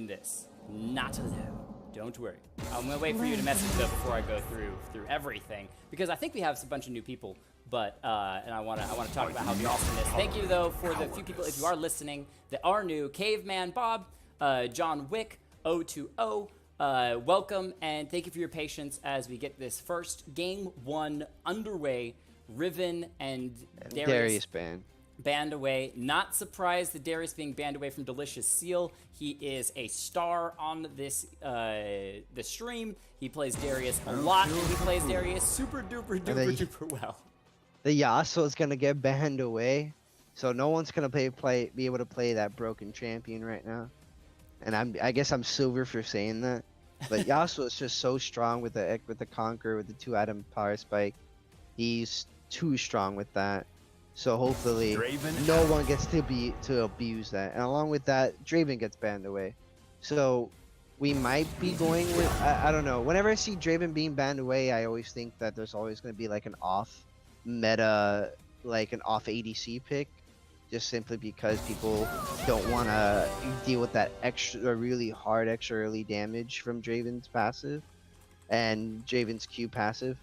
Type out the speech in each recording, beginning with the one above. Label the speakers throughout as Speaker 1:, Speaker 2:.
Speaker 1: in this. Not alone. Don't worry. I'm gonna wait for you to message though before I go through everything, because I think we have a bunch of new people. But and I wanna talk about how the awesomeness. Thank you though for the few people, if you are listening, that are new. Caveman Bob, John Wick, O2O. Welcome and thank you for your patience as we get this first game 1 underway. Riven and Darius banned away. Not surprised that Darius being banned away from Delicious Seal. He is a star on this the stream. He plays Darius a lot, and he plays Darius super duper duper well.
Speaker 2: The Yasuo is gonna get banned away, so no one's gonna be able to play that broken champion right now. And I guess I'm silver for saying that, but Yasuo is just so strong with the Conqueror with the 2-item power spike. He's too strong with that. So hopefully no one gets to abuse that. And along with that, Draven gets banned away. So we might be going with I don't know. Whenever I see Draven being banned away, I always think that there's always going to be like an off meta, like an off ADC pick, just simply because people don't want to deal with that really hard extra early damage from Draven's passive and Draven's Q passive.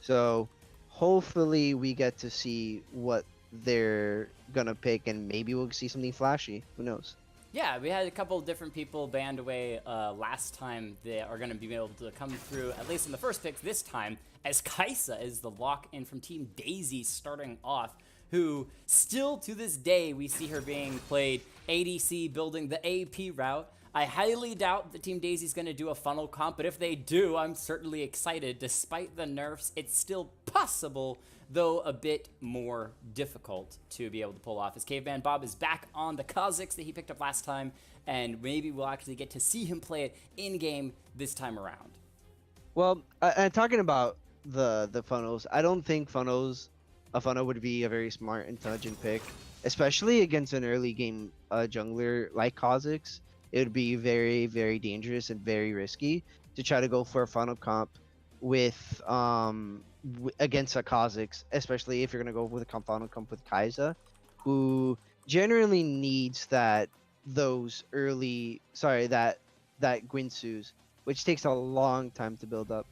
Speaker 2: So hopefully we get to see what they're gonna pick, and maybe we'll see something flashy. Who knows?
Speaker 1: Yeah, we had a couple different people banned away last time that are going to be able to come through, at least in the first pick this time, as Kaisa is the lock-in from Team Daisy starting off, who still to this day we see her being played ADC, building the AP route. I highly doubt that Team Daisy's going to do a funnel comp, but if they do, I'm certainly excited. Despite the nerfs, it's still possible, though a bit more difficult to be able to pull off. As Caveman Bob is back on the Kah'ziks that he picked up last time, and maybe we'll actually get to see him play it in-game this time around.
Speaker 2: Well, and talking about the funnels, I don't think a funnel would be a very smart, intelligent pick, especially against an early game jungler like Kah'ziks. It would be very, very dangerous and very risky to try to go for a funnel comp with against a Kah'ziks, especially if you're gonna go with a funnel comp with Kai'Sa, who generally needs that Gwynsu's, which takes a long time to build up.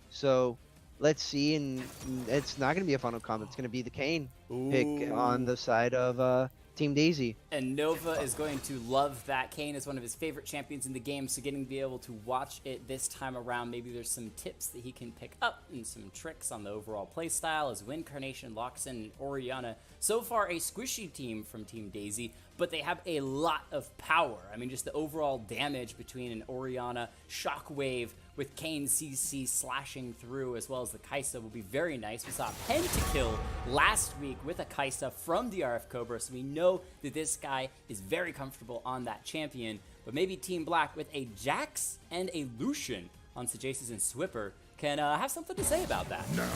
Speaker 2: So let's see, and it's not gonna be a funnel comp. It's gonna be the Kayn pick on the side of Team Daisy.
Speaker 1: And Nova is going to love that. Kayn is one of his favorite champions in the game, so getting to be able to watch it this time around, maybe there's some tips that he can pick up and some tricks on the overall playstyle as Wincarnation locks in Orianna. So far, a squishy team from Team Daisy, but they have a lot of power. I mean, just the overall damage between an Orianna Shockwave with Kayn CC slashing through, as well as the Kaisa, will be very nice. We saw a pentakill last week with a Kaisa from the RF Cobra, so we know that this guy is very comfortable on that champion. But maybe Team Black with a Jax and a Lucian on Sajaces and Swipper can have something to say about that.
Speaker 3: Now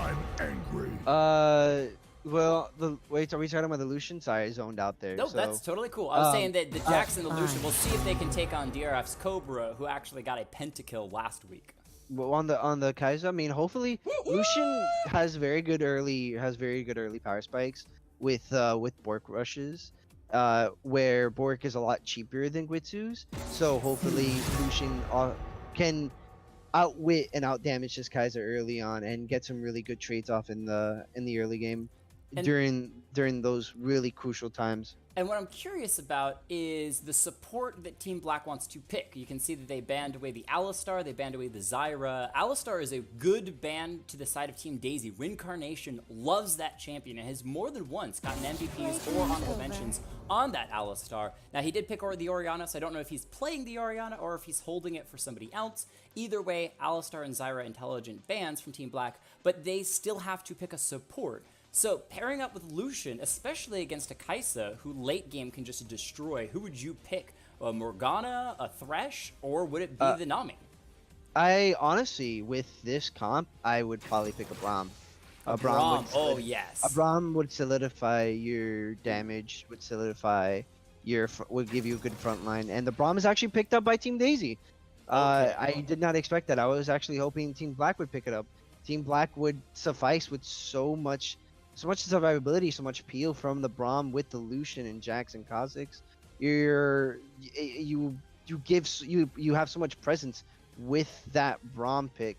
Speaker 3: I'm angry.
Speaker 2: Well, wait, are we talking about the Lucian? Sorry, I zoned out there.
Speaker 1: No,
Speaker 2: so.
Speaker 1: That's totally cool. I was saying that the Jax and the Lucian, we'll see if they can take on DRF's Cobra, who actually got a pentakill last week.
Speaker 2: Well, on the Kai'Sa, I mean, hopefully Lucian has very good early power spikes with Bork rushes, where Bork is a lot cheaper than Gwitsu's. So hopefully Lucian can outwit and outdamage this Kai'Sa early on and get some really good trades off in the early game. And during those really crucial times.
Speaker 1: And what I'm curious about is the support that Team Black wants to pick. You can see that they banned away the Alistar, they banned away the Zyra. Alistar is a good ban to the side of Team Daisy. Wincarnation loves that champion and has more than once gotten MVPs or honorable mentions on that Alistar. Now, he did pick the Orianna, so I don't know if he's playing the Orianna or if he's holding it for somebody else. Either way, Alistar and Zyra intelligent bans from Team Black, but they still have to pick a support. So pairing up with Lucian, especially against a Kaisa, who late game can just destroy, who would you pick? A Morgana, a Thresh, or would it be the Nami?
Speaker 2: I honestly, with this comp, I would probably pick a Braum.
Speaker 1: A Braum, oh yes.
Speaker 2: A Braum would solidify your damage, would give you a good front line, and the Braum is actually picked up by Team Daisy. Okay. I did not expect that. I was actually hoping Team Black would pick it up. Team Black would suffice with so much survivability, so much peel from the Braum with the Lucian and Jax and Kah'ziks. You you have so much presence with that Braum pick,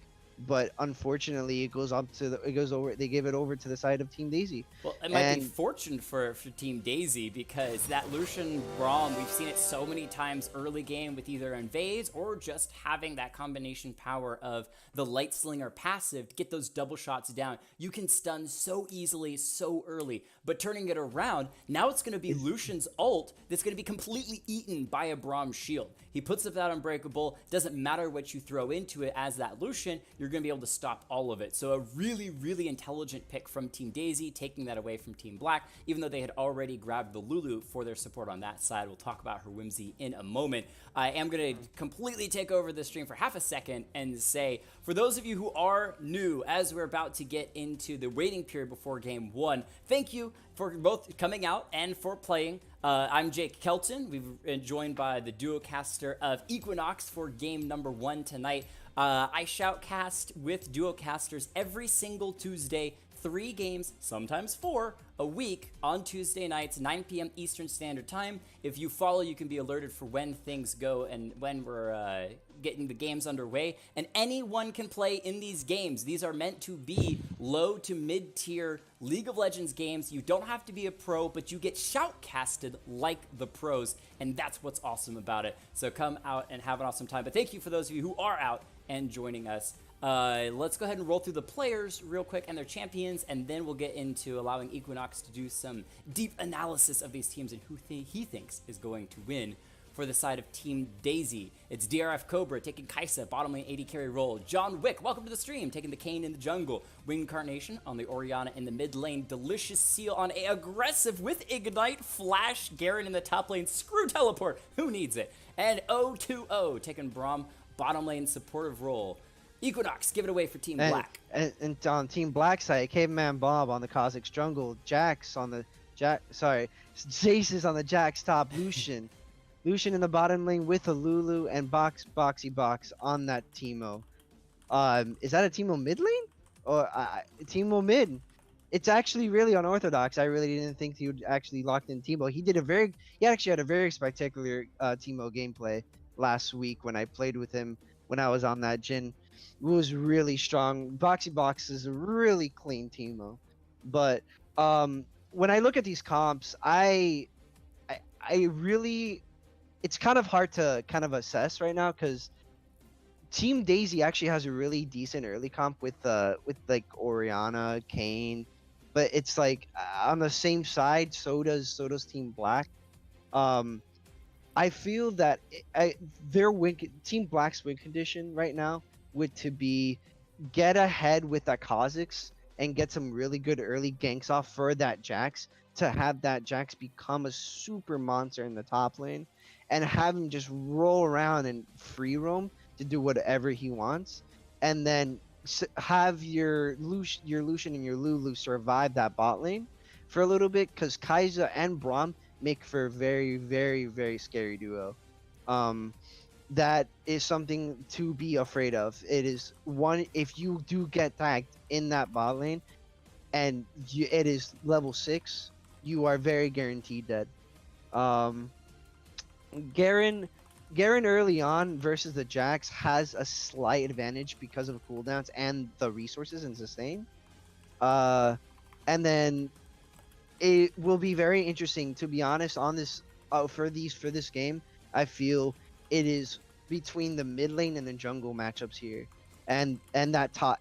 Speaker 2: but unfortunately they give it over to the side of Team Daisy.
Speaker 1: Well, it might be fortunate for Team Daisy, because that Lucian Braum, we've seen it so many times early game with either invades or just having that combination power of the Light Slinger passive to get those double shots down. You can stun so easily, so early, but turning it around, now it's going to be Lucian's ult that's going to be completely eaten by a Braum shield. He puts up that Unbreakable, doesn't matter what you throw into it as that Lucian, you're going to be able to stop all of it. So a really, really intelligent pick from Team Daisy, taking that away from Team Black, even though they had already grabbed the Lulu for their support on that side. We'll talk about her Whimsy in a moment. I am going to completely take over the stream for half a second and say, for those of you who are new, as we're about to get into the waiting period before Game 1, thank you for both coming out and for playing. I'm Jake Kelton. We've been joined by the duocaster of Equinox for game number 1 tonight. I shoutcast with duocasters every single Tuesday, 3 games, sometimes 4, a week on Tuesday nights, 9 p.m. Eastern Standard Time. If you follow, you can be alerted for when things go and when we're getting the games underway. And anyone can play in these games. These are meant to be low to mid-tier League of Legends games. You don't have to be a pro, but you get shoutcasted like the pros, and that's what's awesome about it. So come out and have an awesome time. But thank you for those of you who are out and joining us. Let's go ahead and roll through the players real quick and their champions, and then we'll get into allowing Equinox to do some deep analysis of these teams and who he thinks is going to win. For the side of Team Daisy, it's DRF Cobra taking Kaisa, bottom lane AD carry role. John Wick, welcome to the stream, taking the Kayn in the jungle. Winged Carnation on the Orianna in the mid lane. Delicious Seal on a aggressive with Ignite. Flash Garen in the top lane. Screw Teleport, who needs it? And O2O taking Braum, bottom lane supportive role. Equinox, give it away for Team Black.
Speaker 2: And on Team Black side, Caveman Bob on the Kah'ziks jungle. Jax on the Jace is on the Jax top. Lucian in the bottom lane with a Lulu and Boxy Box on that Teemo. Is that a Teemo mid lane? Or Teemo mid? It's actually really unorthodox. I really didn't think he would actually lock in Teemo. He actually had a very spectacular Teemo gameplay last week when I played with him when I was on that Jhin. It was really strong. Boxy Box is a really clean Teemo. But when I look at these comps, I really, it's kind of hard to kind of assess right now because Team Daisy actually has a really decent early comp with like Orianna, Kayn, but it's like on the same side. So does Team Black. I feel that Team Black's win condition right now would to be get ahead with that Kah'ziks and get some really good early ganks off for that Jax to have that Jax become a super monster in the top lane and have him just roll around and free roam to do whatever he wants, and then have your Lucian and your Lulu survive that bot lane for a little bit, because Kai'Sa and Braum make for a very, very, very scary duo. That is something to be afraid of. It is one, if you do get tagged in that bot lane and it is level 6, you are very guaranteed dead. Garen early on versus the Jax has a slight advantage because of cooldowns and the resources and sustain. And then it will be very interesting, to be honest, on this for this game. I feel it is between the mid lane and the jungle matchups here, and that top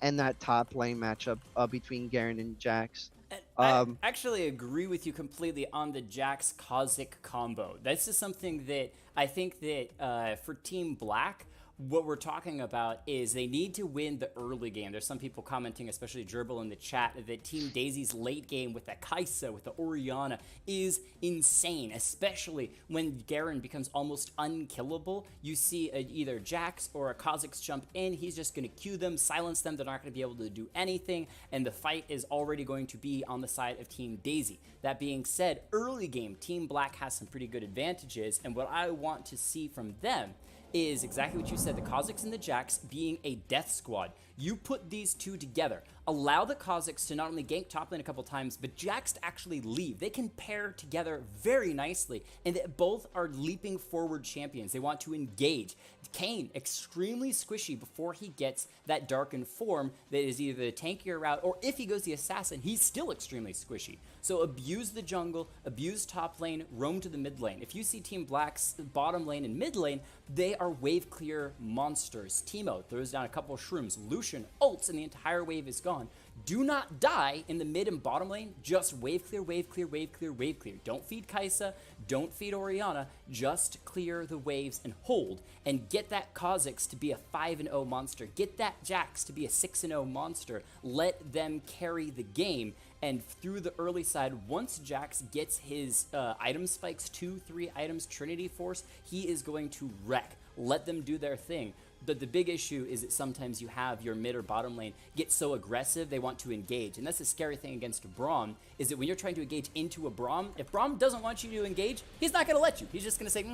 Speaker 2: lane matchup between Garen and Jax.
Speaker 1: I actually agree with you completely on the Jax Kah'zik combo. This is something that I think that for Team Black, what we're talking about is they need to win the early game. There's some people commenting, especially Gerbil in the chat, that Team Daisy's late game with the Kaisa, with the Orianna, is insane, especially when Garen becomes almost unkillable. You see either Jax or a Kah'ziks jump in, he's just going to Q them, silence them, they're not going to be able to do anything, and the fight is already going to be on the side of Team Daisy. That being said, early game, Team Black has some pretty good advantages, and what I want to see from them is exactly what you said, the Kah'ziks and the Jax being a death squad. You put these two together, allow the Kah'ziks to not only gank top lane a couple times, but Jax to actually leave. They can pair together very nicely, and they both are leaping forward champions. They want to engage. Kayn, extremely squishy before he gets that darkened form that is either the tankier route, or if he goes the assassin, he's still extremely squishy. So abuse the jungle, abuse top lane, roam to the mid lane. If you see Team Black's bottom lane and mid lane, they are wave clear monsters. Teemo throws down a couple of shrooms. Lucian ults and the entire wave is gone. Do not die in the mid and bottom lane. Just wave clear, wave clear, wave clear, wave clear. Don't feed Kai'Sa. Don't feed Orianna. Just clear the waves and hold. And get that Kah'ziks to be a 5-0 monster. Get that Jax to be a 6-0 monster. Let them carry the game. And through the early side, once Jax gets his item spikes, 2-3 items, Trinity Force, he is going to wreck. Let them do their thing. But the big issue is that sometimes you have your mid or bottom lane get so aggressive they want to engage. And that's the scary thing against Braum, is that when you're trying to engage into a Braum, if Braum doesn't want you to engage, he's not going to let you. He's just going to say,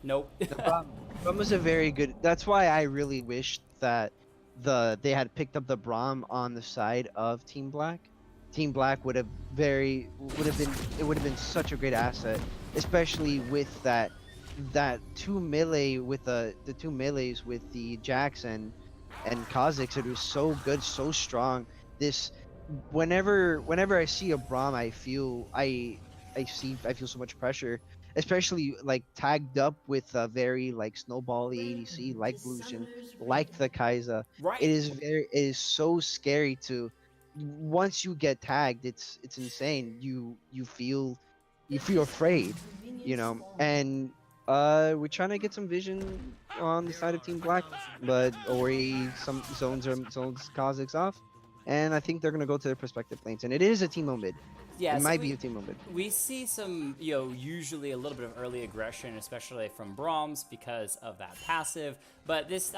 Speaker 1: nope.
Speaker 2: Braum was a very good... That's why I really wished that they had picked up the Braum on the side of Team Black. Team Black would have been such a great asset, especially with that two melee with the two melees with the Jax and Kah'ziks. It was so good, so strong. This whenever I see a Braum, I feel so much pressure, especially like tagged up with a very like snowbally ADC like Lucian, like the Kai'Sa.
Speaker 1: Right.
Speaker 2: It is so scary to, once you get tagged, it's insane. You feel afraid, you know. And we're trying to get some vision on the side of Team Black, but Ori zones Kah'ziks off, and I think they're gonna go to their prospective lanes. And it is a Teemo mid.
Speaker 1: Yeah,
Speaker 2: it might be a Teemo mid.
Speaker 1: We see some, usually a little bit of early aggression, especially from Braum's because of that passive. But this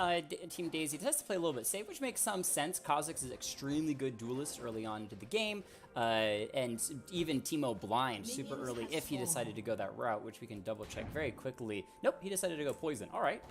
Speaker 1: Team Daisy tends to play a little bit safe, which makes some sense. Kah'ziks is extremely good duelist early on into the game. And even Teemo blind super early if he decided to go that route, which we can double check very quickly. Nope, he decided to go poison. All right.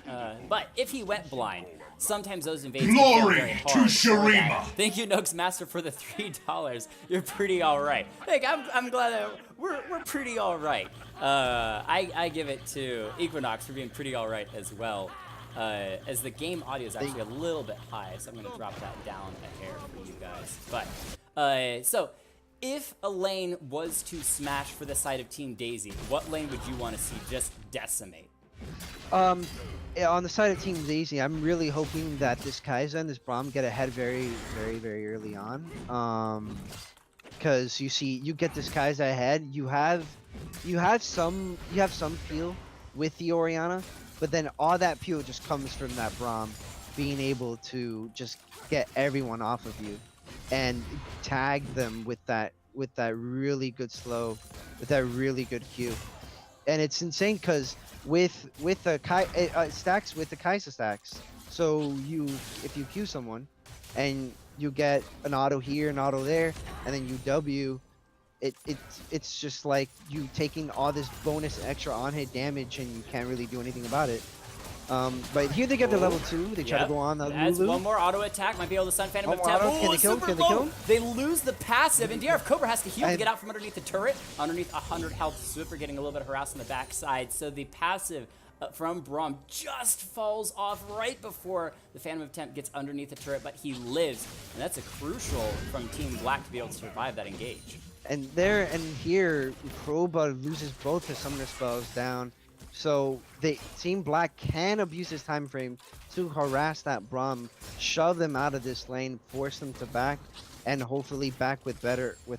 Speaker 1: But if he went blind, sometimes those invades can feel very hard.
Speaker 3: To Shurima!
Speaker 1: Thank you, Noakes Master, for the $3. You're pretty all right. Like, I'm glad that we're pretty all right. I give it to Equinox for being pretty all right as well. As the game audio is actually a little bit high, so I'm going to drop that down a hair for you guys. But, so, if a lane was to smash for the side of Team Daisy, what lane would you want to see just decimate?
Speaker 2: On the side of Team Daisy, I'm really hoping that this Kai'Sa and this Braum get ahead very, very, very early on. Because you get this Kai'Sa ahead, you have some peel with the Orianna, but then all that peel just comes from that Braum being able to just get everyone off of you and tag them with that really good slow, with that really good Q. And it's insane because with the stacks with the Kai'Sa stacks. So if you Q someone and you get an auto here, an auto there, and then you W, it's just like you taking all this bonus extra on hit damage and you can't really do anything about it. But here they get to level 2. They try to go on the
Speaker 1: Adds
Speaker 2: Lulu.
Speaker 1: one more auto attack. Might be able to stun Phantom of Temp.
Speaker 2: Can they kill him? Can they kill him?
Speaker 1: They lose the passive, and DRF Cobra has to heal to get out from underneath the turret. Underneath 100 health, Swiffer getting a little bit harassed on the backside. So the passive from Braum just falls off right before the Phantom of Temp gets underneath the turret, but he lives. And that's a crucial from Team Black to be able to survive that engage.
Speaker 2: And here, Proba loses both his summoner spells down. So Team Black can abuse this time frame to harass that Braum, shove them out of this lane, force them to back, and hopefully back with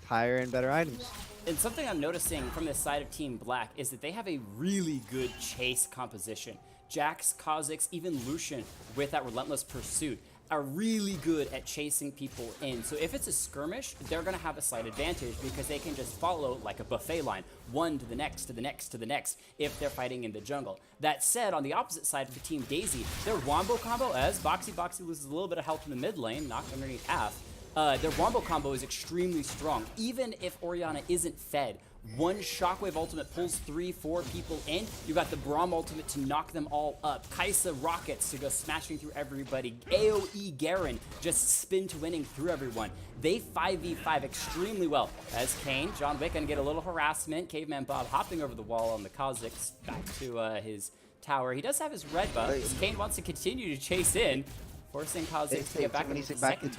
Speaker 2: higher and better items.
Speaker 1: And something I'm noticing from the side of Team Black is that they have a really good chase composition. Jax, Kah'ziks, even Lucian with that relentless pursuit are really good at chasing people in. So if it's a skirmish, they're going to have a slight advantage because they can just follow like a buffet line, one to the next, to the next, to the next, if they're fighting in the jungle. That said, on the opposite side for Team Daisy, their wombo combo, as Boxy loses a little bit of health in the mid lane, knocked underneath half, their wombo combo is extremely strong. Even if Orianna isn't fed, One Shockwave ultimate pulls 3-4 people in. You got the Braum ultimate to knock them all up. Kaisa rockets to go smashing through everybody. AoE Garen just spin to winning through everyone. They 5v5 extremely well. As Kane, John Wick gonna get a little harassment. Caveman Bob hopping over the wall on the Kah'ziks back to his tower. He does have his red buff. Kane wants to continue to chase in, forcing Kah'ziks to get back.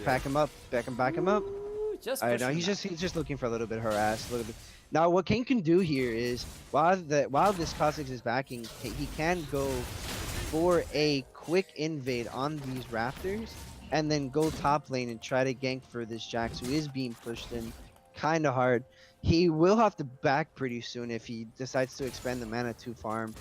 Speaker 2: Back him up. Back him up.
Speaker 1: Just
Speaker 2: I know he's just looking for a little bit of harass. Now what Kane can do here is while this Kah'ziks is backing, he can go for a quick invade on these rafters and then go top lane and try to gank for this Jax who is being pushed in kind of hard. He will have to back pretty soon if he decides to expend the mana to farm.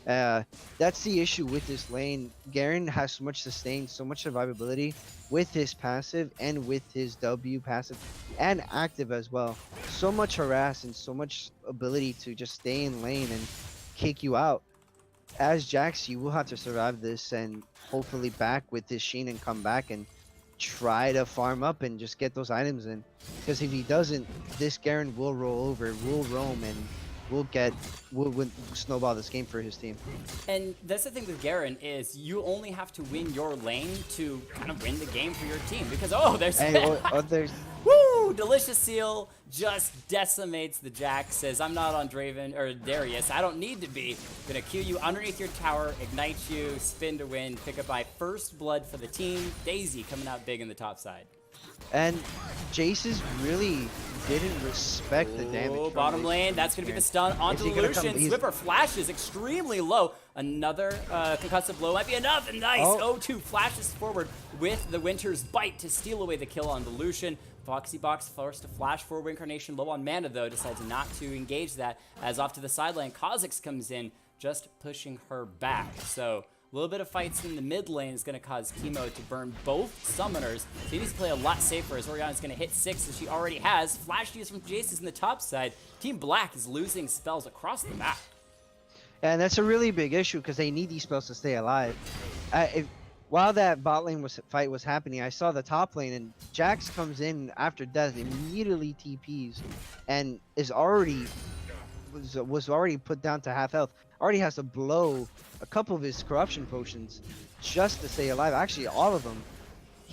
Speaker 2: That's the issue with this lane. Garen has so much sustain, so much survivability with his passive and with his W passive and active as well. So much harass and so much ability to just stay in lane and kick you out. As Jax, you will have to survive this and hopefully back with this Sheen and come back and try to farm up and just get those items in. Because if he doesn't, this Garen will roll over, will roam, and will snowball this game for his team. And
Speaker 1: that's the thing with Garen is you only have to win your lane to kind of win the game for your team because there's woo! Delicious Seal just decimates the Jax, says I'm not on Draven or Darius, I don't need to be. Gonna Q you underneath your tower, ignite you, spin to win, pick up my first blood for the team. Daisy coming out big in the top side.
Speaker 2: And Jace's really didn't respect the damage.
Speaker 1: Bottom lane, that's going to be the stun onto Lucian. Swipper flashes extremely low. Another concussive blow might be enough. And nice. O2 flashes forward with the Winter's Bite to steal away the kill on the Lucian. Box forced to flash for Incarnation, low on mana though, decides not to engage that as off to the sideline. Kah'ziks comes in, just pushing her back. So a little bit of fights in the mid lane is going to cause Chemo to burn both summoners. So he needs to play a lot safer as Orianna's going to hit 6 as she already has. Flash use from Jace is in the top side. Team Black is losing spells across the map.
Speaker 2: And that's a really big issue because they need these spells to stay alive. While that bot lane fight was happening, I saw the top lane and Jax comes in after death, immediately TPs, and was already put down to half health. Already has to blow a couple of his corruption potions just to stay alive. Actually, all of them.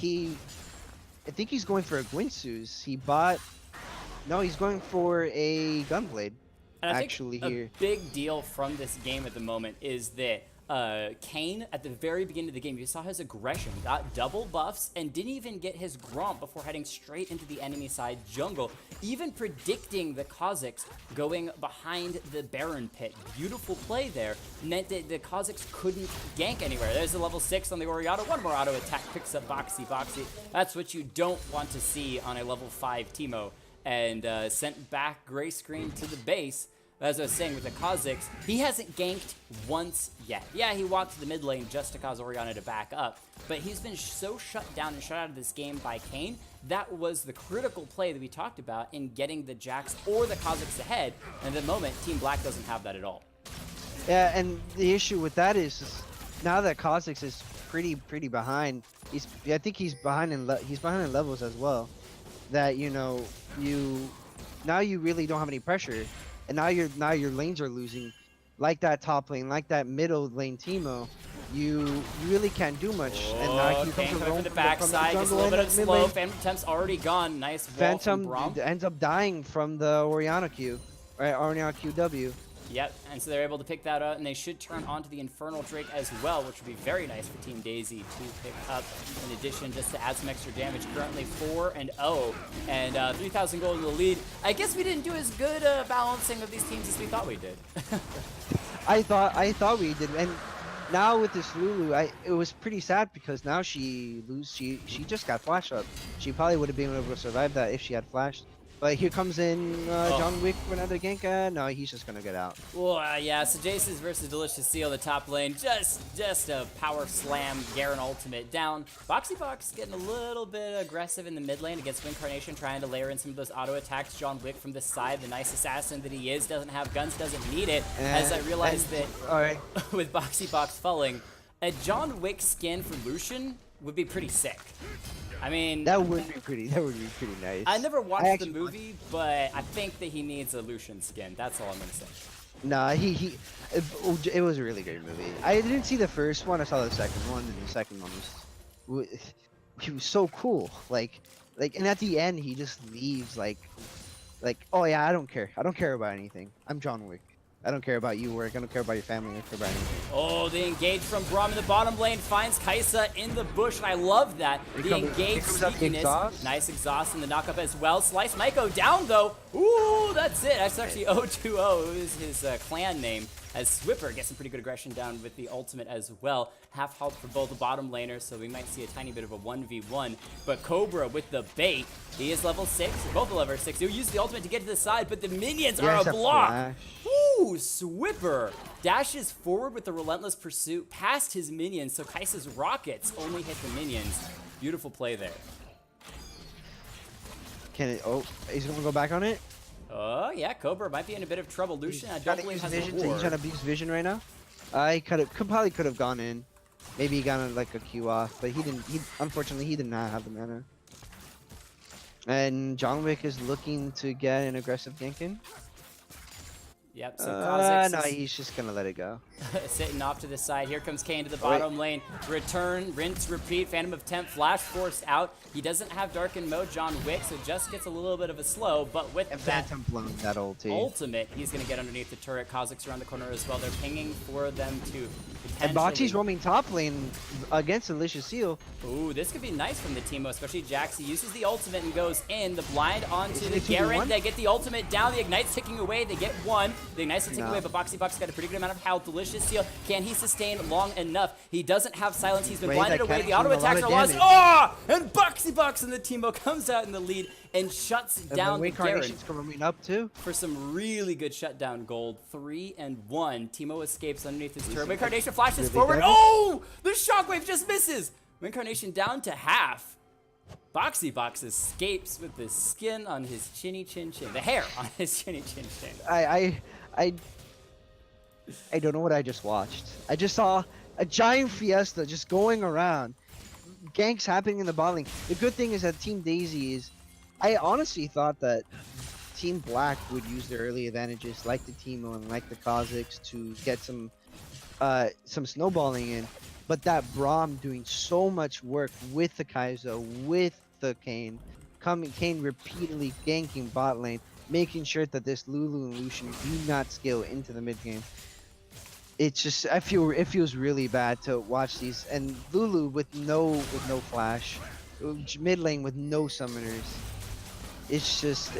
Speaker 2: I think he's going for a Gwynsu's. He's going for a Gunblade.
Speaker 1: And I think a big deal from this game at the moment is that Kane, at the very beginning of the game, you saw his aggression, got double buffs, and didn't even get his Gromp before heading straight into the enemy side jungle, even predicting the Kah'ziks going behind the Baron pit. Beautiful play there, meant that the Kah'ziks couldn't gank anywhere. There's a level 6 on the Orianna, one more auto attack, picks up Boxy. That's what you don't want to see on a level 5 Teemo, and sent back gray screen to the base. As I was saying with the Kah'ziks, he hasn't ganked once yet. Yeah, he walked to the mid lane just to cause Orianna to back up, but he's been so shut down and shut out of this game by Kane. That was the critical play that we talked about in getting the Jax or the Kah'ziks ahead, and at the moment, Team Black doesn't have that at all.
Speaker 2: Yeah, and the issue with that is now that Kah'ziks is pretty behind. I think he's behind in levels as well. That you really don't have any pressure. And now your lanes are losing, like that top lane, like that middle lane Teemo. You really can't do much. And now he comes
Speaker 1: from the backside, gets a little bit of slow. Phantom Temp's already gone. Nice wall from Braum.
Speaker 2: Phantom ends up dying from the Orianna Q, right? Orianna QW.
Speaker 1: Yep, and so they're able to pick that up, and they should turn onto the Infernal Drake as well, which would be very nice for Team Daisy to pick up. In addition, just to add some extra damage, currently 4-0, and 3,000 gold in the lead. I guess we didn't do as good balancing of these teams as we thought we did.
Speaker 2: I thought we did, and now with this Lulu, it was pretty sad because now she just got flashed up. She probably would have been able to survive that if she had flashed. But here comes in John Wick for another gank. No, he's just gonna get out.
Speaker 1: Well, yeah. So Jace's versus Delicious Seal, the top lane, just a power slam. Garen ultimate down. Boxy getting a little bit aggressive in the mid lane against Incarnation, trying to layer in some of those auto attacks. John Wick from the side, the nice assassin that he is, doesn't have guns, doesn't need it. As I realized that with Boxy falling, a John Wick skin for Lucian would be pretty sick. I mean,
Speaker 2: That would be pretty nice.
Speaker 1: I never watched the
Speaker 2: actually
Speaker 1: movie, but I think that he needs a Lucian skin. That's all I'm gonna say.
Speaker 2: Nah, it was a really great movie. I didn't see the first one. I saw the second one, and the second one was he was so cool. Like, and at the end, he just leaves like, oh yeah, I don't care about anything. I'm John Wick. I don't care about you, work. I don't care about your family. I don't care about anything.
Speaker 1: Oh, the engage from Braum in the bottom lane finds Kaisa in the bush, and I love that. The engage sneakiness. Nice exhaust and the knockup as well. Slice might go down, though. Ooh, that's it. That's actually 020 is his clan name, as Swipper gets some pretty good aggression down with the ultimate as well. Half health for both the bottom laners, so we might see a tiny bit of a 1v1. But Cobra with the bait. He is level 6. Both are level 6. He'll use the ultimate to get to the side, but the minions are a block. Ooh, Swipper dashes forward with the relentless pursuit past his minions, so Kaisa's rockets only hit the minions. Beautiful play there.
Speaker 2: Can it? Oh, he's gonna go back on it.
Speaker 1: Oh yeah, Cobra might be in a bit of trouble. Lucian, I don't believe has a
Speaker 2: vision.
Speaker 1: ward.
Speaker 2: He's trying to abuse vision right now. I probably could have gone in. Maybe he got like a Q off, but he didn't. Unfortunately, he did not have the mana. And John Wick is looking to get an aggressive gank in.
Speaker 1: Yep, so Kah'ziks
Speaker 2: no, he's just gonna let it go.
Speaker 1: sitting off to the side. Here comes Kane to the bottom lane. Return, rinse, repeat. Phantom of Temp, flash forced out. He doesn't have Darken Mode, John Wick, so just gets a little bit of a slow, but with
Speaker 2: and
Speaker 1: that
Speaker 2: Phantom blown that ultimate,
Speaker 1: he's gonna get underneath the turret. Kah'ziks around the corner as well. They're pinging for them to
Speaker 2: and Boxy's roaming top lane against Delicious Seal.
Speaker 1: Ooh, this could be nice from the Teemo, especially Jax. He uses the ultimate and goes in. The blind onto the Garen. They get the ultimate down. The Ignite's ticking away. They get one. The Ignite's ticking away, but Boxy got a pretty good amount of health. Delicious Seal. Can he sustain long enough? He doesn't have silence. He's been blinded away. The auto attacks are lost. Oh! And Boxy and the Teemo comes out in the lead and shuts down the Garen.
Speaker 2: Coming up too
Speaker 1: for some really good shutdown gold. 3 and 1. Teemo escapes underneath his turret. Reincarnation flashes forward. Oh! The shockwave just misses. Reincarnation down to half. Boxy escapes with the skin on his chinny chin chin. The hair on his chinny chin chin.
Speaker 2: I don't know what I just watched. I just saw a giant fiesta just going around. Ganks happening in the bot lane. The good thing is that Team Daisy is... I honestly thought that Team Black would use their early advantages like the Teemo and like the Kah'ziks to get some snowballing in. But that Braum doing so much work with the Kai'Sa, with the Kane repeatedly ganking bot lane, making sure that this Lulu and Lucian do not scale into the mid game. It's just it feels really bad to watch these, and Lulu with no flash, mid lane with no summoners. It's just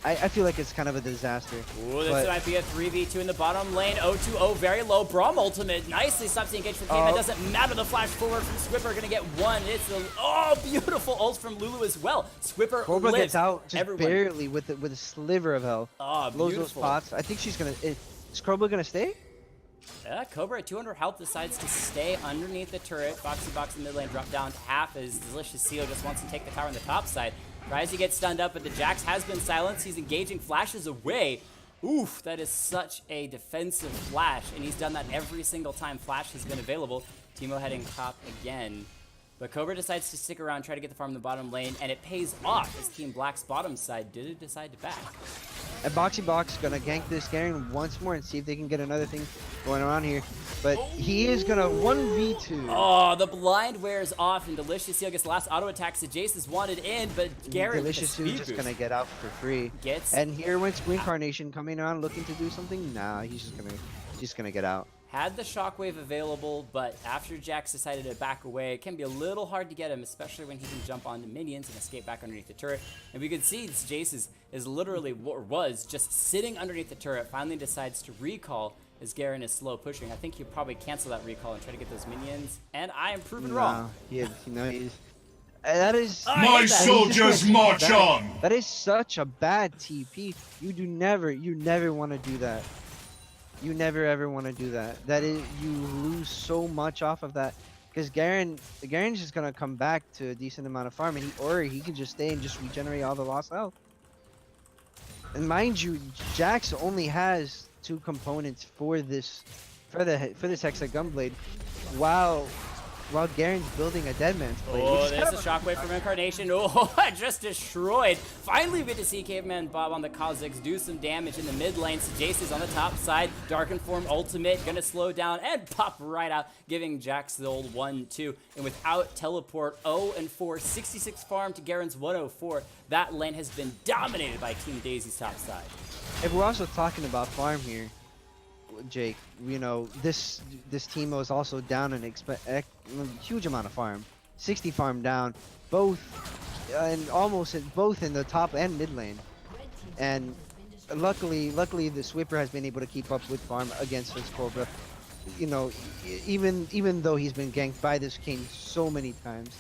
Speaker 2: I feel like it's kind of a disaster.
Speaker 1: Ooh, this might be a 3v2 in the bottom lane. 0-2-0 very low. Braum ultimate nicely stops the engage from Kane. That doesn't matter. The flash forward from Swipper gonna get one. It's a beautiful ult from Lulu as well. Swipper
Speaker 2: Cobra
Speaker 1: lives.
Speaker 2: Gets out just barely with a sliver of health.
Speaker 1: Oh,
Speaker 2: blows
Speaker 1: beautiful.
Speaker 2: Those pots. I think she's gonna. Is Cobra gonna stay?
Speaker 1: Yeah, Cobra at 200 health decides to stay underneath the turret. Boxy in mid lane drop down to half as Delicious Seal just wants to take the tower on the top side. Tries to get stunned up, but the Jax has been silenced. He's engaging, flashes away. Oof, that is such a defensive flash, and he's done that every single time flash has been available. Teemo heading top again. But Cobra decides to stick around, try to get the farm in the bottom lane, and it pays off as Team Black's bottom side did decide to back.
Speaker 2: And Boxy gonna gank this Garen once more and see if they can get another thing going around here. But he is gonna 1v2.
Speaker 1: Oh, the blind wears off, and Delicious Seal gets the last auto attack. So Jace is wanted in, but Garen
Speaker 2: Delicious Seal just gonna get out for free. And here went Reincarnation coming around looking to do something. Nah, he's just gonna get out.
Speaker 1: Had the shockwave available, but after Jax decided to back away, it can be a little hard to get him, especially when he can jump onto minions and escape back underneath the turret. And we can see Jace is literally, or was, just sitting underneath the turret, finally decides to recall as Garen is slow pushing. I think he'll probably cancel that recall and try to get those minions, and I am proven wrong.
Speaker 2: That is...
Speaker 3: My soldiers march on!
Speaker 2: That is such a bad TP. You never want to do that. You never ever want to do that. You lose so much off of that, because Garen's just gonna come back to a decent amount of farm, and he can just stay and just regenerate all the lost health. And mind you, Jax only has 2 components for this Hexa Gunblade, while while Garen's building a dead man's plate.
Speaker 1: Oh, there's a shockwave from Incarnation. Oh, just destroyed. Finally, we get to see Caveman Bob on the Kah'ziks do some damage in the mid lane. So Jace is on the top side. Darken Form ultimate, gonna slow down and pop right out, giving Jax the old 1-2. And without teleport, 0-4, 66 farm to Garen's 104. That lane has been dominated by Team Daisy's top side.
Speaker 2: If we're also talking about farm here, Jake, you know, this team was also down an huge amount of farm, 60 farm down, both and almost both in the top and mid lane, and luckily the Swipper has been able to keep up with farm against his Cobra. You know, even though he's been ganked by this king so many times,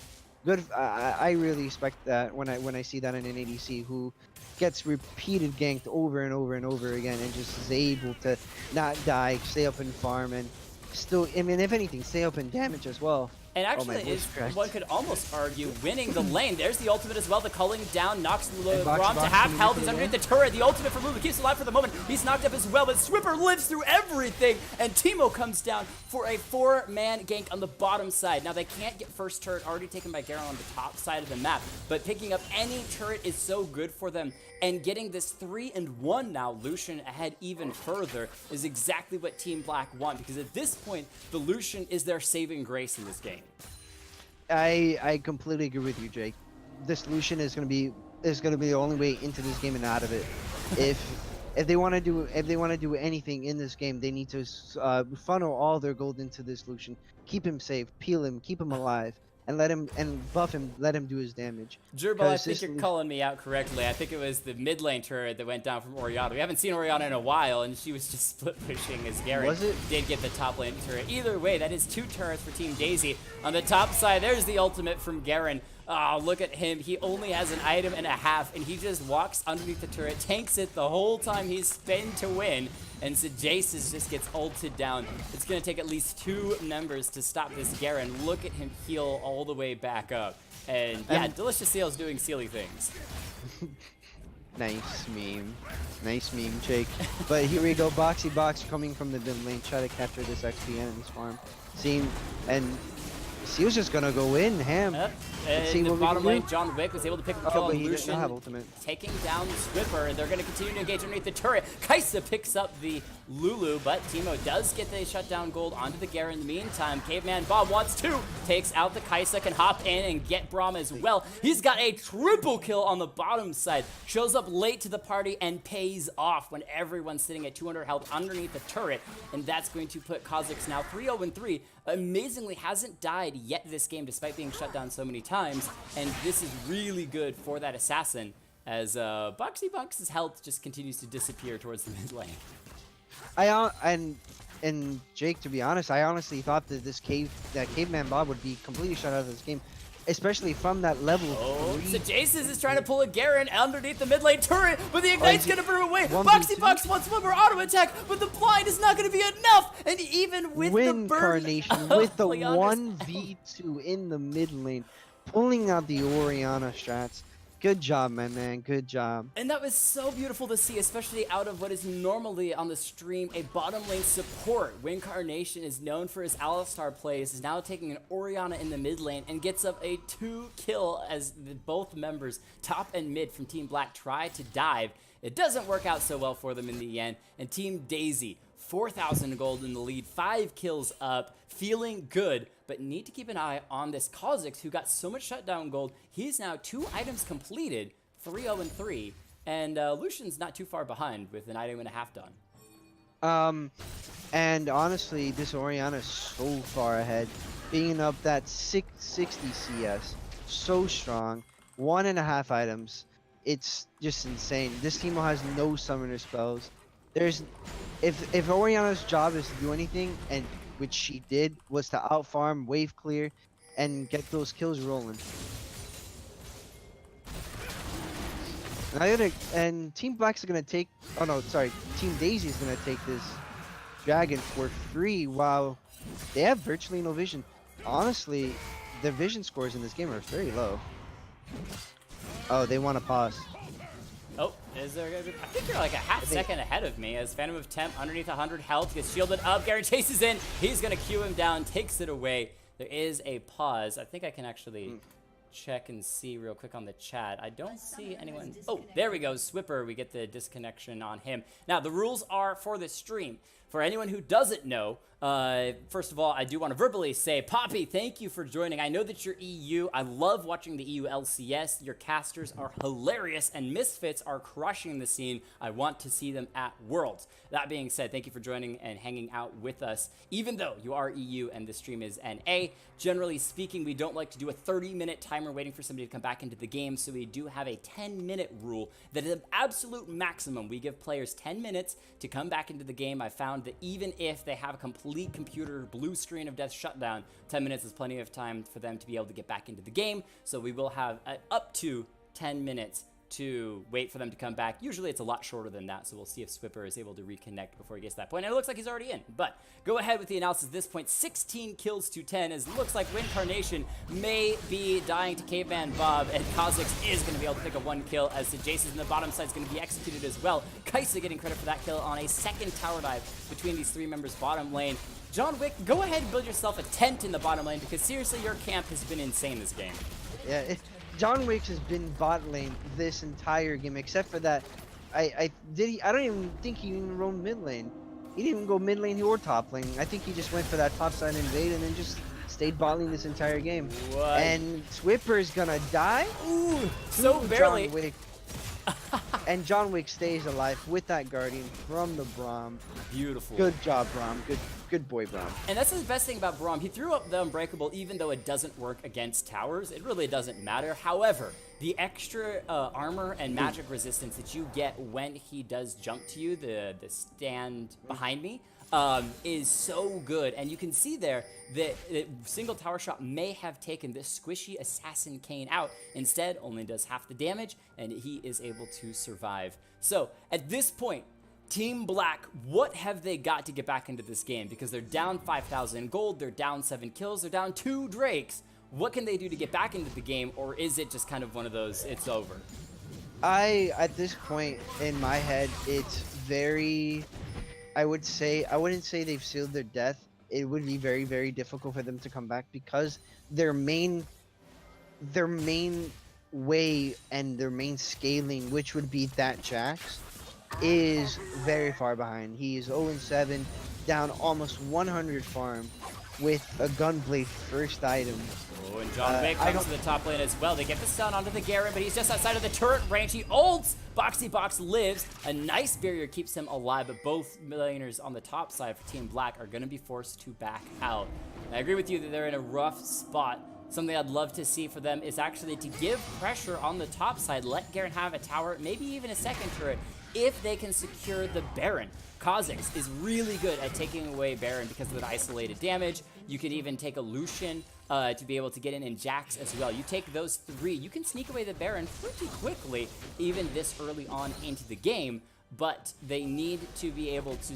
Speaker 2: good. I really respect that when I see that in an ADC who gets repeated ganked over and over and over again and just is able to not die, stay up and farm, and still, I mean, if anything, stay up and damage as well.
Speaker 1: And actually, one could almost argue winning the lane. There's the ultimate as well. The culling down knocks Rom to half health. He's underneath the turret. The ultimate for Lulu keeps alive for the moment. He's knocked up as well, but Swipper lives through everything. And Teemo comes down for a 4-man gank on the bottom side. Now, they can't get first turret already taken by Garen on the top side of the map, but picking up any turret is so good for them. And getting this 3-1 now, Lucian ahead even further, is exactly what Team Black want, because at this point, the Lucian is their saving grace in this game.
Speaker 2: I completely agree with you, Jake. This Lucian is gonna be the only way into this game and out of it. If they want to do anything in this game, they need to funnel all their gold into this Lucian. Keep him safe, peel him, keep him alive, and buff him, let him do his damage.
Speaker 1: Gerbil, I think you're calling me out correctly. I think it was the mid lane turret that went down from Orianna. We haven't seen Orianna in a while, and she was just split pushing as Garen did get the top lane turret. Either way, that is 2 turrets for Team Daisy. On the top side, there's the ultimate from Garen. Oh, look at him. He only has an item and a half, and he just walks underneath the turret, tanks it the whole time he's spin to win. And so Jace just gets ulted down. It's going to take at least 2 members to stop this Garen. Look at him heal all the way back up. And yeah, Delicious Seal's doing Sealy things.
Speaker 2: Nice meme, Jake. But here we go, Boxy Box coming from the mid lane, try to capture this XP in this farm. And Seal's just gonna go in, ham.
Speaker 1: In the bottom lane, John Wick was able to pick up the kill on Lucian,
Speaker 2: ultimate.
Speaker 1: taking down the Swipper, and they're going to continue to engage underneath the turret. Kai'Sa picks up the Lulu, but Teemo does get the shutdown gold onto the Garen in the meantime. Caveman Bob wants to, takes out the Kai'Sa, can hop in and get Braum as well. He's got a triple kill on the bottom side, shows up late to the party and pays off when everyone's sitting at 200 health underneath the turret, and that's going to put Kah'ziks now 3-0-3. Amazingly hasn't died yet this game despite being shut down so many times, and this is really good for that assassin as Boxy Box's health just continues to disappear towards the mid lane.
Speaker 2: And Jake, to be honest, I honestly thought that Caveman Bob would be completely shut out of this game, especially from that level.
Speaker 1: Oh, so Jason is trying to pull a Garen underneath the mid lane turret, but the Ignite's going to burn away. Boxy Box wants one more auto attack, but the blind is not going to be enough. And even with the burn,
Speaker 2: with the 1v2 in the mid lane, pulling out the Orianna strats. Good job, my man. Good job.
Speaker 1: And that was so beautiful to see, especially out of what is normally on the stream a bottom lane support. Wincarnation is known for his Alistar plays, is now taking an Orianna in the mid lane and gets up a 2-kill as both members, top and mid from Team Black, try to dive. It doesn't work out so well for them in the end. And Team Daisy, 4,000 gold in the lead, 5 kills up, feeling good, but need to keep an eye on this Kah'ziks who got so much shutdown gold. He's now 2 items completed, 3-0-3, and Lucian's not too far behind with an item and a half done.
Speaker 2: And honestly, this Orianna is so far ahead, being up that 660 CS, so strong, 1.5 items. It's just insane. This team has no summoner spells. If Orianna's job is to do anything, and which she did, was to outfarm, wave clear, and get those kills rolling. And Team Black's gonna take. Oh no, sorry. Team Daisy's gonna take this dragon for free. While they have virtually no vision. Honestly, the vision scores in this game are very low. Oh, they want to pause.
Speaker 1: Oh, is there gonna be? I think they're like a half second ahead of me as Phantom of Temp underneath 100 health gets shielded up. Garen chases in. He's gonna Q him down, takes it away. There is a pause. I think I can actually check and see real quick on the chat. I don't see anyone. Oh, there we go. Swipper, we get the disconnection on him. Now, the rules are for this stream. For anyone who doesn't know, first of all, I do want to verbally say, Poppy, thank you for joining. I know that you're EU. I love watching the EU LCS. Your casters are hilarious, and Misfits are crushing the scene. I want to see them at Worlds. That being said, thank you for joining and hanging out with us. Even though you are EU and the stream is NA, generally speaking, we don't like to do a 30-minute timer waiting for somebody to come back into the game, so we do have a 10-minute rule that is an absolute maximum. We give players 10 minutes to come back into the game. I found that even if they have a complete computer blue screen of death shutdown, 10 minutes is plenty of time for them to be able to get back into the game. So we will have up to 10 minutes to wait for them to come back. Usually it's a lot shorter than that, so we'll see if Swipper is able to reconnect before he gets to that point. And it looks like he's already in, but go ahead with the analysis at this point. 16 kills to 10, as it looks like Wincarnation may be dying to Caveman Bob, and Kah'ziks is going to be able to pick a 1 kill, as the Jace's in the bottom side is going to be executed as well. Kaisa getting credit for that kill on a second tower dive between these three members bottom lane. John Wick, go ahead and build yourself a tent in the bottom lane, because seriously, your camp has been insane this game.
Speaker 2: Yeah, John Wick has been bot lane this entire game, except for that. I don't even think he even roamed mid lane. He didn't even go mid lane or top lane. I think he just went for that top side invade and then just stayed bot lane this entire game.
Speaker 1: What?
Speaker 2: And Swipper's gonna die.
Speaker 1: Ooh, so barely.
Speaker 2: John Wick. And John Wick stays alive with that Guardian from the Braum.
Speaker 1: Beautiful.
Speaker 2: Good job, Braum. Good boy, Braum.
Speaker 1: And that's the best thing about Braum. He threw up the Unbreakable even though it doesn't work against towers. It really doesn't matter. However, the extra armor and magic resistance that you get when he does jump to you, the stand behind me, is so good. And you can see there that single tower shot may have taken this squishy assassin Kayn out. Instead, only does half the damage, and he is able to survive. So at this point, Team Black, what have they got to get back into this game? Because they're down 5,000 gold, they're down 7 kills, they're down 2 Drakes. What can they do to get back into the game, or is it just kind of one of those, it's over?
Speaker 2: At this point in my head, it's very, I wouldn't say they've sealed their death. It would be very, very difficult for them to come back, because their main way and their main scaling, which would be that Jax, is very far behind. He is 0-7, down almost 100 farm with a Gunblade first item.
Speaker 1: Oh, and John Wick comes to the top lane as well. They get the stun onto the Garen, but he's just outside of the turret range. He ults! Boxy Box lives. A nice barrier keeps him alive, but both laners on the top side for Team Black are going to be forced to back out. And I agree with you that they're in a rough spot. Something I'd love to see for them is actually to give pressure on the top side. Let Garen have a tower, maybe even a second turret, if they can secure the Baron. Kah'ziks is really good at taking away Baron because of the isolated damage. You could even take a Lucian to be able to get in Jax as well. You take those 3, you can sneak away the Baron pretty quickly, even this early on into the game. But they need to be able to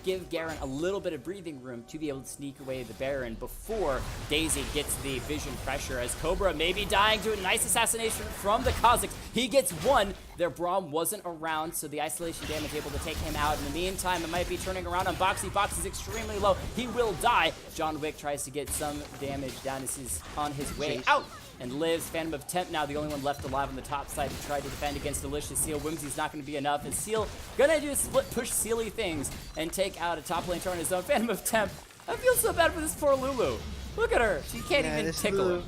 Speaker 1: give Garen a little bit of breathing room to be able to sneak away the Baron before Daisy gets the vision pressure, as Cobra may be dying to a nice assassination from the Kah'ziks. He gets 1. Their Braum wasn't around, so the isolation damage able to take him out. In the meantime, it might be turning around on Boxy. Box is extremely low. He will die. John Wick tries to get some damage down as he's on his way out. And lives. Phantom of Temp now the only one left alive on the top side to try to defend against Delicious Seal. Whimsy's not going to be enough, and Seal gonna do split push Sealy things and take out a top lane turn on his own. Phantom of Temp. I feel so bad for this poor Lulu. Look at her. She can't even tickle him.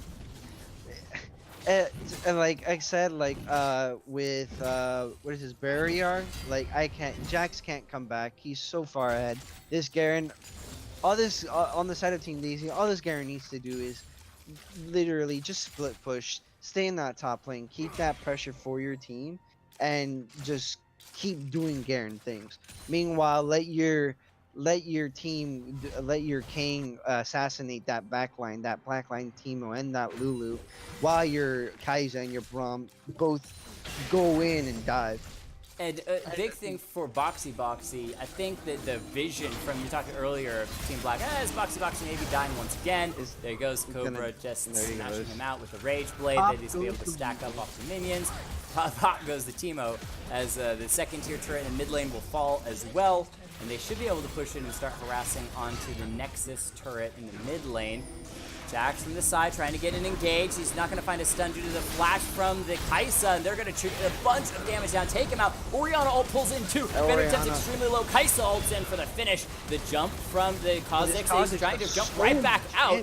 Speaker 2: And like I said, like with what is his barrier? Like Jax can't come back. He's so far ahead. This Garen, all this on the side of Team Daisy, all this Garen needs to do is literally just split push, stay in that top lane, keep that pressure for your team, and just keep doing Garen things. Meanwhile, let your team, let your Kayn assassinate that backline, that blackline Teemo, and that Lulu, while your Kaisa and your Braum both go in and dive.
Speaker 1: And a big thing for Boxy, I think that the vision from you talked earlier of Team Black, is Boxy maybe dying once again. There goes Cobra just smashing him out with the Rage Blade. They just be able to stack up off the minions. Pop goes the Teemo, as the second tier turret in mid lane will fall as well. And they should be able to push in and start harassing onto the Nexus turret in the mid lane. Jax from the side trying to get an engage. He's not going to find a stun due to the flash from the Kaisa, and they're going to shoot a bunch of damage down, take him out. Orianna ult pulls in too. Venom Tip's extremely low. Kaisa ults in for the finish. The jump from the Kah'ziks. He's trying to jump right back out.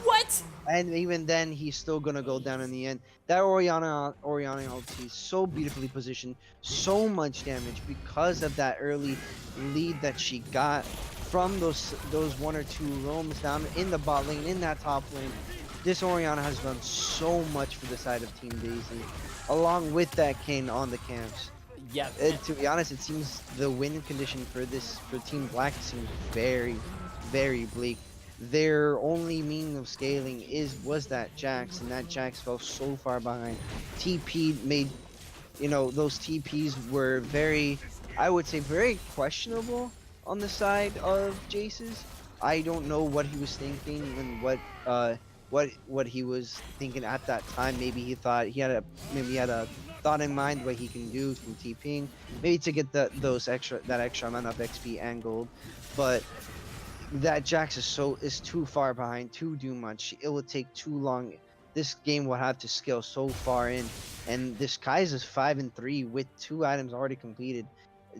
Speaker 1: What?
Speaker 2: And even then, he's still gonna go down in the end. That Orianna ulti is so beautifully positioned, so much damage because of that early lead that she got from those 1 or 2 roams down in the bot lane, in that top lane. This Orianna has done so much for the side of Team Daisy, along with that Kayn on the camps.
Speaker 1: Yeah.
Speaker 2: To be honest, it seems the win condition for Team Black seems very, very bleak. Their only meaning of scaling was that Jax, and that Jax fell so far behind. TP made, those TPs were very, I would say, very questionable on the side of Jace's. I don't know what he was thinking and what he was thinking at that time. Maybe he thought he had a thought in mind what he can do from TPing, maybe to get that extra amount of XP and gold, but that Jax is too far behind, too much. It will take too long. This game will have to scale so far in, and this Kai's 5-3 with 2 items already completed.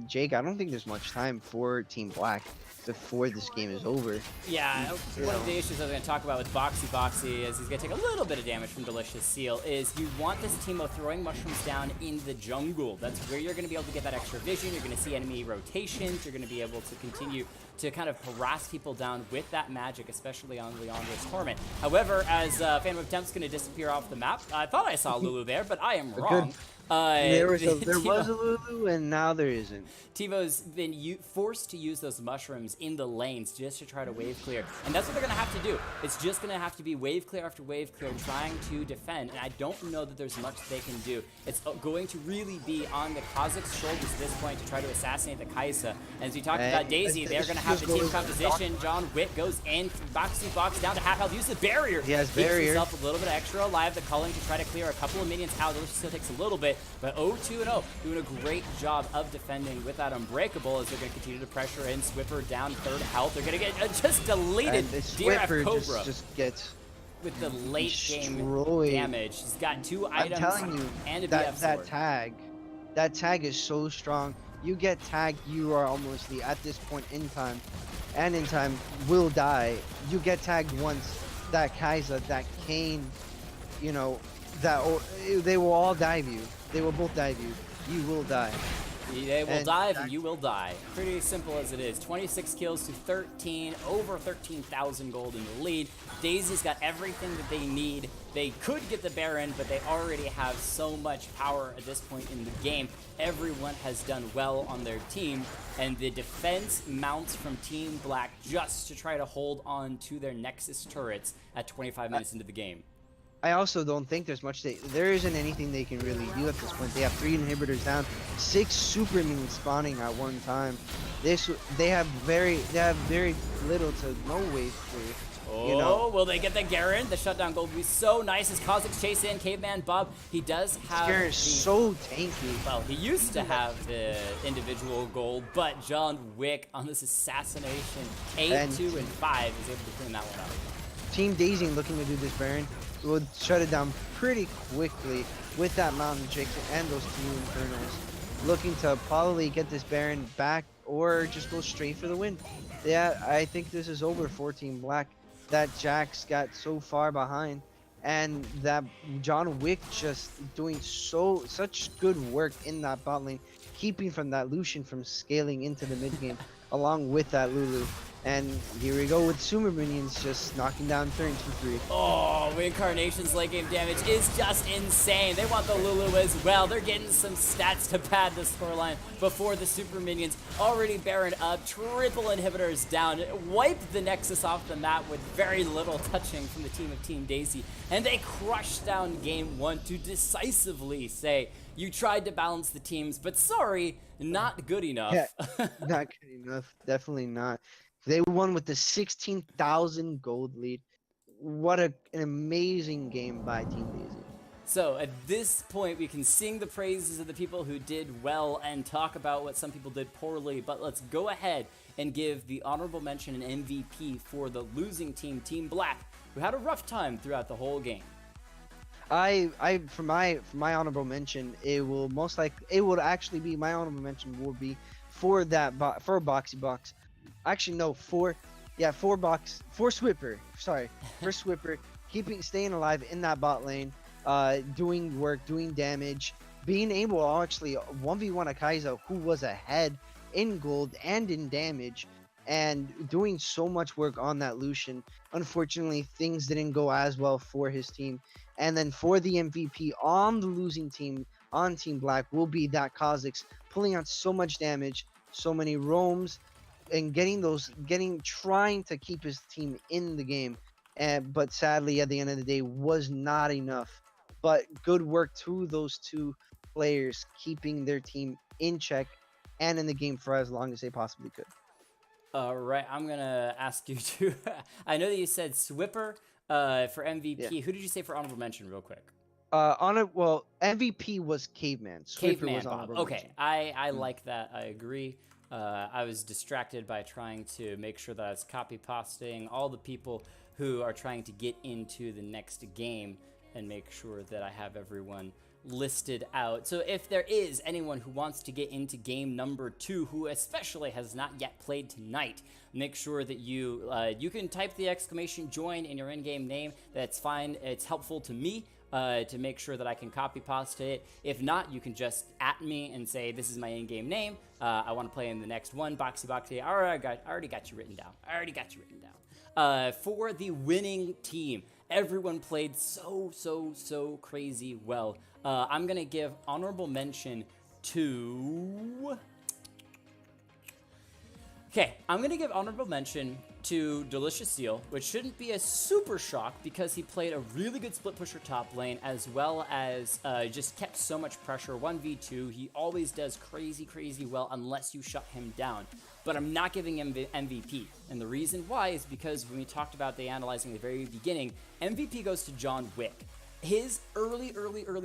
Speaker 2: Jake, I don't think there's much time for Team Black before this game is over.
Speaker 1: Yeah, one of the issues I was going to talk about with Boxy is he's going to take a little bit of damage from Delicious Seal, is you want this Teemo throwing mushrooms down in the jungle. That's where you're going to be able to get that extra vision. You're going to see enemy rotations. You're going to be able to continue to kind of harass people down with that magic, especially on Leandra's Torment. However, as Phantom of Temp's going to disappear off the map, I thought I saw Lulu there, but I am wrong.
Speaker 2: There was a Lulu, and now there isn't.
Speaker 1: Teemo's been forced to use those mushrooms in the lanes just to try to wave clear. And that's what they're going to have to do. It's just going to have to be wave clear after wave clear trying to defend. And I don't know that there's much they can do. It's going to really be on the Kah'ziks' shoulders at this point to try to assassinate the Kaisa. And as we talked about Daisy, they're going to have the team composition. John Wick goes in, Box down to half health, use the barrier.
Speaker 2: He has barrier.
Speaker 1: Keeps himself a little bit extra alive. The culling to try to clear a couple of minions out. It still takes a little bit, but 0-2-0, doing a great job of defending with that Unbreakable as they're going to continue to pressure in. Swiffer down 3rd health. They're going to get just deleted. DRF Cobra
Speaker 2: just gets
Speaker 1: with the late
Speaker 2: destroyed.
Speaker 1: game damage. He's got 2 items.
Speaker 2: I'm telling you,
Speaker 1: and a
Speaker 2: that
Speaker 1: BF
Speaker 2: that tag is so strong. You get tagged, you are almost at this point in time will die. You get tagged once, that Kai'Sa, that Kayn, they will all dive you. They will both dive you. You will die.
Speaker 1: They will dive and you will die. Pretty simple as it is. 26 kills to 13, over 13,000 gold in the lead. Daisy's got everything that they need. They could get the Baron, but they already have so much power at this point in the game. Everyone has done well on their team, and the defense mounts from Team Black just to try to hold on to their Nexus turrets at 25 minutes into the game.
Speaker 2: I also don't think there's much there isn't anything they can really do at this point. They have 3 inhibitors down, 6 super minions spawning at one time. They have very little to no wave clear.
Speaker 1: Oh, will they get the Garen? The shutdown gold will be so nice as Kah'ziks chase in. Caveman Bob, he does have
Speaker 2: Garen's so tanky.
Speaker 1: Well, he used to have the individual gold, but John Wick on this assassination 8, 2, and 5 is able to clean that one up.
Speaker 2: Team Daisy looking to do this Baron will shut it down pretty quickly with that Mountain Jig and those 2 Infernals. Looking to probably get this Baron back or just go straight for the win. Yeah, I think this is over for Team Black. That Jax got so far behind, and that John Wick just doing such good work in that bot lane, keeping from that Lucian from scaling into the mid game, along with that Lulu. And here we go with Sumer minions just knocking down turn 2-3.
Speaker 1: Oh, Reincarnation's late game damage is just insane. They want the Lulu as well. They're getting some stats to pad the scoreline before the super minions already Baron up. Triple inhibitors down. Wipe the Nexus off the map with very little touching from the team of Team Daisy. And they crush down game 1 to decisively say, you tried to balance the teams, but sorry, not good enough.
Speaker 2: Yeah, not good enough. Definitely not. They won with the 16,000 gold lead. What an amazing game by Team Daisy.
Speaker 1: So at this point, we can sing the praises of the people who did well and talk about what some people did poorly, but let's go ahead and give the honorable mention and MVP for the losing team, Team Black, who had a rough time throughout the whole game.
Speaker 2: For my honorable mention, it will actually be my honorable mention will be for Boxy Box. Actually, no, for Swipper. Sorry, for Swipper, staying alive in that bot lane, doing work, doing damage, being able to actually 1v1 a Kaizo who was ahead in gold and in damage, and doing so much work on that Lucian. Unfortunately, things didn't go as well for his team. And then for the MVP on the losing team, on Team Black, will be that Kah'ziks pulling out so much damage, so many roams, and trying to keep his team in the game. But sadly, at the end of the day, was not enough. But good work to those two players, keeping their team in check and in the game for as long as they possibly could.
Speaker 1: All right, I'm gonna ask you to. I know that you said Swipper for MVP.
Speaker 2: Yeah.
Speaker 1: Who did you say for honorable mention, real quick?
Speaker 2: MVP was Caveman. Swipper
Speaker 1: Caveman
Speaker 2: was
Speaker 1: Bob.
Speaker 2: honorable
Speaker 1: Okay,
Speaker 2: mention.
Speaker 1: I like that. I agree. I was distracted by trying to make sure that I was copy pasting all the people who are trying to get into the next game and make sure that I have everyone listed out. So if there is anyone who wants to get into game number 2, who especially has not yet played tonight, make sure that you can type the exclamation join in your in-game name. That's fine. It's helpful to me to make sure that I can copy paste it. If not, you can just at me and say, this is my in-game name. I want to play in the next one. Boxy. I already got you written down. For the winning team, everyone played so crazy well. I'm going to give honorable mention to... Okay, I'm going to give honorable mention to Delicious Seal, which shouldn't be a super shock because he played a really good split pusher top lane, as well as just kept so much pressure. 1v2, he always does crazy well unless you shut him down. But I'm not giving him MVP. And the reason why is because when we talked about the analyzing at the very beginning, MVP goes to John Wick. His early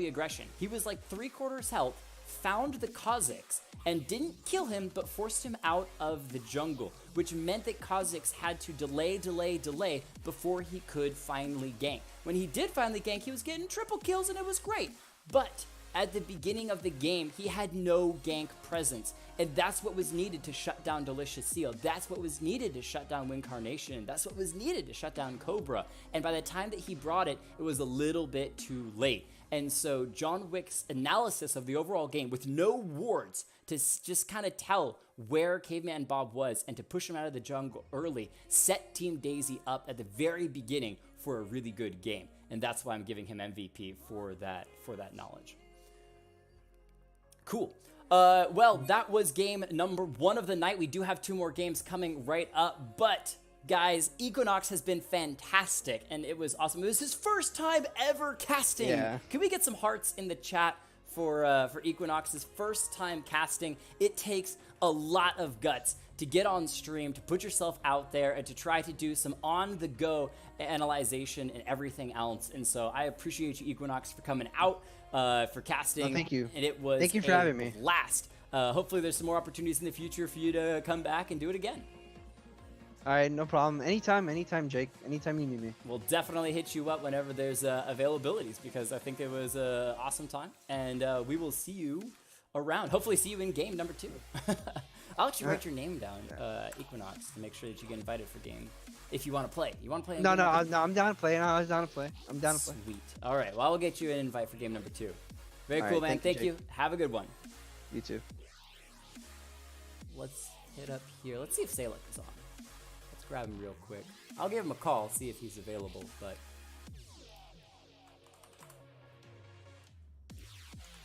Speaker 1: aggression, he was like 3/4 health, found the Kah'ziks, and didn't kill him, but forced him out of the jungle, which meant that Kah'ziks had to delay before he could finally gank. When he did finally gank, he was getting triple kills, and it was great. But at the beginning of the game, he had no gank presence, and that's what was needed to shut down Delicious Seal. That's what was needed to shut down Wincarnation. That's what was needed to shut down Cobra. And by the time that he brought it, it was a little bit too late. And so John Wick's analysis of the overall game with no wards to just kind of tell where Caveman Bob was and to push him out of the jungle early set Team Daisy up at the very beginning for a really good game. And that's why I'm giving him MVP for that knowledge. Cool. Well, that was game number 1 of the night. We do have 2 more games coming right up, but guys, Equinox has been fantastic, and it was awesome. It was his first time ever casting.
Speaker 2: Yeah.
Speaker 1: Can we get some hearts in the chat for Equinox's first time casting? It takes a lot of guts to get on stream, to put yourself out there, and to try to do some on-the-go analyzation and everything else. And so I appreciate you, Equinox, for coming out, for casting.
Speaker 2: Oh, thank you.
Speaker 1: And it was
Speaker 2: Thank you for having me.
Speaker 1: blast. Hopefully there's some more opportunities in the future for you to come back and do it again.
Speaker 2: All right, no problem. Anytime, Jake. Anytime you need me.
Speaker 1: We'll definitely hit you up whenever there's availabilities, because I think it was an awesome time, and we will see you around. Hopefully see you in game number 2. I'll actually write your name down, Equinox, to make sure that you get invited for game. If you want to play. You want to play?
Speaker 2: No, I'm down to play. I was down to play. I'm down to play.
Speaker 1: Sweet. All right. Well, I'll get you an invite for game number 2. Very
Speaker 2: All
Speaker 1: cool,
Speaker 2: right,
Speaker 1: man. Thank you.
Speaker 2: Jake.
Speaker 1: Have a good one.
Speaker 2: You too.
Speaker 1: Let's hit up here. Let's see if Salek is on. Let's grab him real quick. I'll give him a call, see if he's available, but...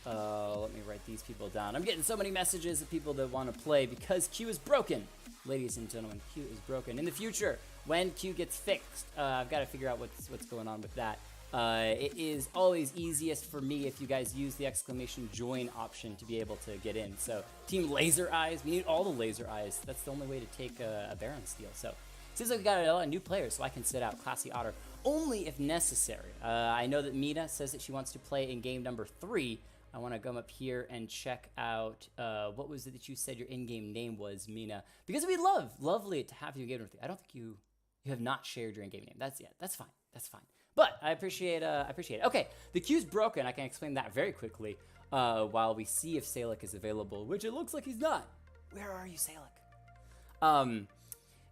Speaker 1: let me write these people down. I'm getting so many messages of people that want to play because Q is broken. Ladies and gentlemen, Q is broken. In the future, when Q gets fixed, I've got to figure out what's going on with that. It is always easiest for me if you guys use the exclamation join option to be able to get in. So Team Laser Eyes, we need all the Laser Eyes. That's the only way to take a Baron steal. So seems like we got a lot of new players, so I can sit out Classy Otter only if necessary. I know that Mina says that she wants to play in game number 3. I want to come up here and check out, what was it that you said your in-game name was, Mina? Because it'd be lovely to have you in game number 3. I don't think you have not shared your in-game name. That's fine. That's fine. But I appreciate it. Okay, the queue's broken. I can explain that very quickly while we see if Salic is available, which it looks like he's not. Where are you, Salic?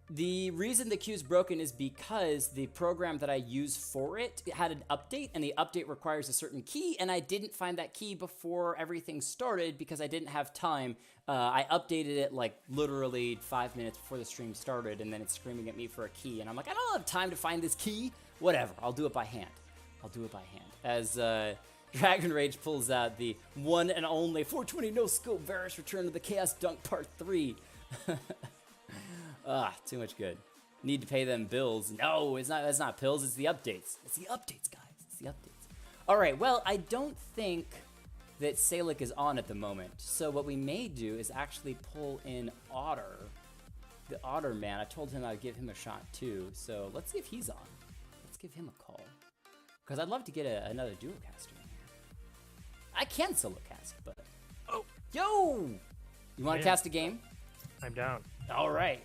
Speaker 1: The reason the queue's broken is because the program that I use for it had an update, and the update requires a certain key, and I didn't find that key before everything started because I didn't have time. I updated it like literally 5 minutes before the stream started, and then it's screaming at me for a key, and I'm like, I don't have time to find this key. Whatever, I'll do it by hand. As Dragon Rage pulls out the one and only 420 no scope Varus Return of the Chaos Dunk Part 3. Too much good. Need to pay them bills. No, it's not. That's not pills. It's the updates. It's the updates, guys. It's the updates. All right. Well, I don't think that Salic is on at the moment. So what we may do is actually pull in Otter, the Otter man. I told him I'd give him a shot too. So let's see if he's on. Let's give him a call because I'd love to get another duo caster in here. I can solo cast, but yo, you want to cast a game?
Speaker 4: I'm down.
Speaker 1: All right.